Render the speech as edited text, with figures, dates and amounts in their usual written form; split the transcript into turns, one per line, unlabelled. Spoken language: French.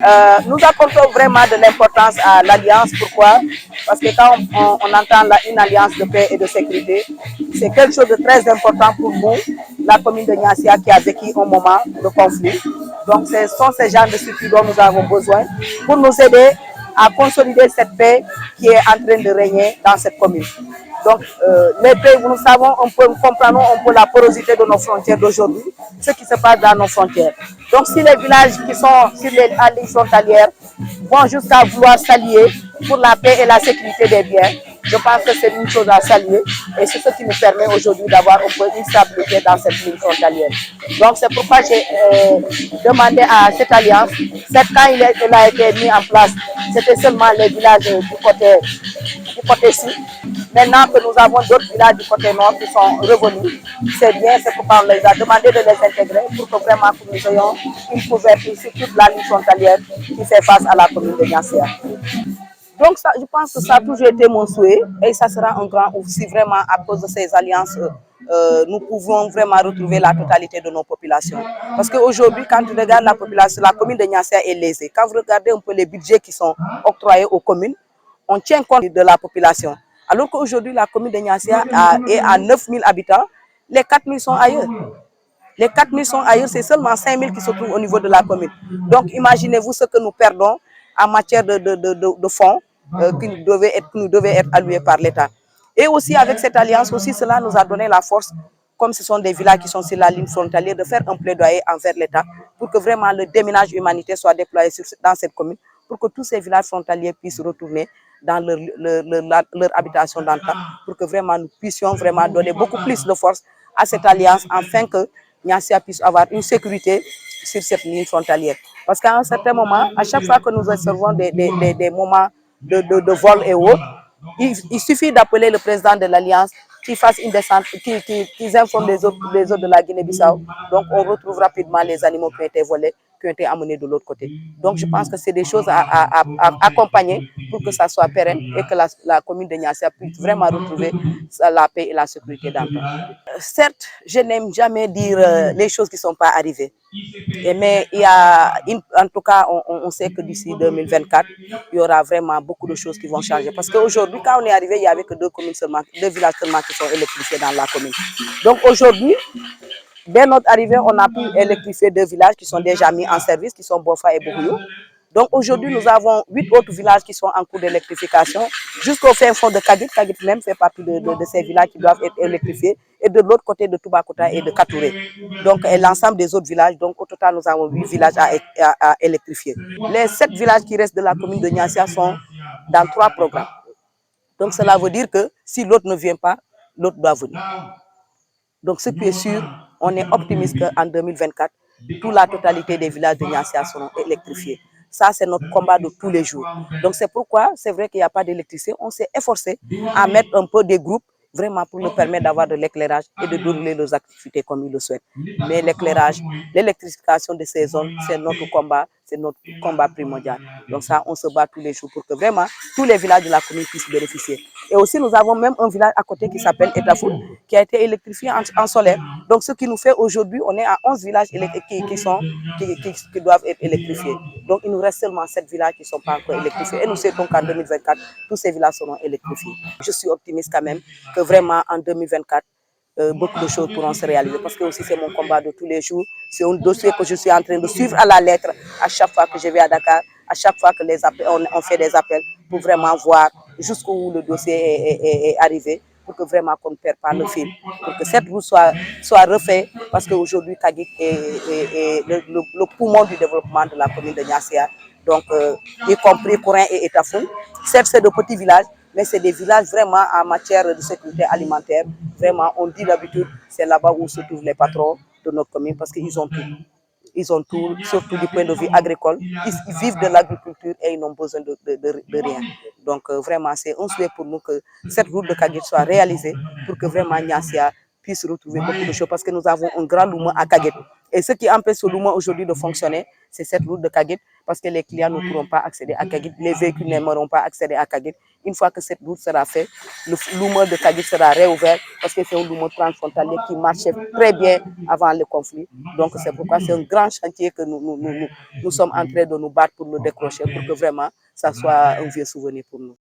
Nous accordons vraiment de l'importance à l'alliance. Pourquoi? Parce que quand on entend une alliance de paix et de sécurité, c'est quelque chose de très important pour nous, la commune de Niassia qui a vécu un moment de conflit. Donc ce sont ces genres de structures dont nous avons besoin pour nous aider à consolider cette paix qui est en train de régner dans cette commune. Donc, les pays, nous savons, nous comprenons un peu la porosité de nos frontières d'aujourd'hui, ce qui se passe dans nos frontières. Donc, si les villages qui sont sur les lignes frontalières vont jusqu'à vouloir s'allier pour la paix et la sécurité des biens, je pense que c'est une chose à saluer et c'est ce qui nous permet aujourd'hui d'avoir un peu une stabilité dans cette ligne frontalière. Donc, c'est pourquoi j'ai demandé à cette alliance, quand elle a été mise en place, c'était seulement les villages du côté sud. Maintenant que nous avons d'autres villages du côté nord qui sont revenus, c'est bien, c'est pourquoi on les a demandé de les intégrer pour que vraiment nous ayons une couverture sur toute la ligne frontalière qui fait face à la commune de Niassia. Donc ça, je pense que ça a toujours été mon souhait et ça sera un grand ouf si vraiment à cause de ces alliances, nous pouvons vraiment retrouver la totalité de nos populations. Parce qu'aujourd'hui, quand tu regardes la population, la commune de Niassia est lésée. Quand vous regardez un peu les budgets qui sont octroyés aux communes, on tient compte de la population. Alors qu'aujourd'hui, la commune de Niassia est à 9 000 habitants, les 4 000 sont ailleurs. Les 4 000 sont ailleurs, c'est seulement 5 000 qui se trouvent au niveau de la commune. Donc imaginez-vous ce que nous perdons en matière de fonds qui nous devaient être alloués par l'État. Et aussi avec cette alliance, aussi cela nous a donné la force, comme ce sont des villages qui sont sur la ligne frontalière, de faire un plaidoyer envers l'État pour que vraiment le déménage humanitaire soit déployé dans cette commune, pour que tous ces villages frontaliers puissent retourner dans leur habitation d'antan, pour que vraiment nous puissions vraiment donner beaucoup plus de force à cette alliance, afin que Niassia puisse avoir une sécurité sur cette ligne frontalière. Parce qu'à un certain moment, à chaque fois que nous observons des moments de vol et autres, il suffit d'appeler le président de l'Alliance qui fasse une descente, qui informe les autres de la Guinée-Bissau. Donc on retrouve rapidement les animaux qui ont été volés, qui ont été amenés de l'autre côté. Donc je pense que c'est des choses à accompagner pour que ça soit pérenne et que la commune de Niassia puisse vraiment retrouver la paix et la sécurité dans le temps. Certes, je n'aime jamais dire les choses qui ne sont pas arrivées. Mais il y a en tout cas, on sait que d'ici 2024, il y aura vraiment beaucoup de choses qui vont changer. Parce qu'aujourd'hui, quand on est arrivé, il n'y avait que deux villages seulement qui sont électrifiés dans la commune. Donc aujourd'hui, dès notre arrivée, on a pu électrifier 2 villages qui sont déjà mis en service, qui sont Bofa et Bourou. Donc aujourd'hui, nous avons 8 autres villages qui sont en cours d'électrification, jusqu'au fin fond de Kagit. Kagit même fait partie de ces villages qui doivent être électrifiés, et de l'autre côté de Toubakouta et de Katouré. Donc l'ensemble des autres villages, donc au total nous avons 8 villages à électrifier. Les 7 villages qui restent de la commune de Niassia sont dans 3 programmes. Donc cela veut dire que si l'autre ne vient pas, l'autre doit venir. Donc ce qui est sûr, on est optimiste qu'en 2024, toute la totalité des villages de Niassia seront électrifiés. Ça, c'est notre combat de tous les jours. Donc c'est pourquoi, c'est vrai qu'il n'y a pas d'électricité, on s'est efforcé à mettre un peu des groupes vraiment pour nous permettre d'avoir de l'éclairage et de dérouler nos activités comme ils le souhaitent. Mais l'éclairage, l'électrification de ces zones, c'est notre combat primordial. Donc ça, on se bat tous les jours pour que vraiment tous les villages de la commune puissent bénéficier. Et aussi, nous avons même un village à côté qui s'appelle Etafoul, qui a été électrifié en solaire. Donc ce qui nous fait aujourd'hui, on est à 11 villages qui doivent être électrifiés. Donc il nous reste seulement 7 villages qui ne sont pas encore électrifiés. Et nous souhaitons qu'en 2024, tous ces villages seront électrifiés. Je suis optimiste quand même que vraiment en 2024, beaucoup de choses pourront se réaliser, parce que aussi c'est mon combat de tous les jours. C'est un dossier que je suis en train de suivre à la lettre à chaque fois que je vais à Dakar, à chaque fois que on fait des appels pour vraiment voir jusqu'où le dossier est arrivé, pour que vraiment qu'on ne perde pas le fil, pour que cette route soit refaite, parce qu'aujourd'hui Kagit est le poumon du développement de la commune de Niassia, donc y compris Kourin et Etafoul. Certes, c'est de petits villages, mais c'est des villages vraiment en matière de sécurité alimentaire. Vraiment, on dit d'habitude, c'est là-bas où se trouvent les patrons de notre commune, parce qu'ils ont tout. Ils ont tout, surtout du point de vue agricole. Ils vivent de l'agriculture et ils n'ont besoin de rien. Donc vraiment, c'est un souhait pour nous que cette route de Kagit soit réalisée, pour que vraiment Niassia puissent retrouver beaucoup de choses parce que nous avons un grand Louma à Kaguet. Et ce qui empêche ce Louma aujourd'hui de fonctionner, c'est cette route de Kaguet parce que les clients ne pourront pas accéder à Kaguet, les véhicules n'aimeront pas accéder à Kaguet. Une fois que cette route sera faite, le Louma de Kaguet sera réouvert parce que c'est un Louma transfrontalier qui marchait très bien avant le conflit. Donc c'est pourquoi c'est un grand chantier que nous sommes en train de nous battre pour le décrocher, pour que vraiment ça soit un vieux souvenir pour nous.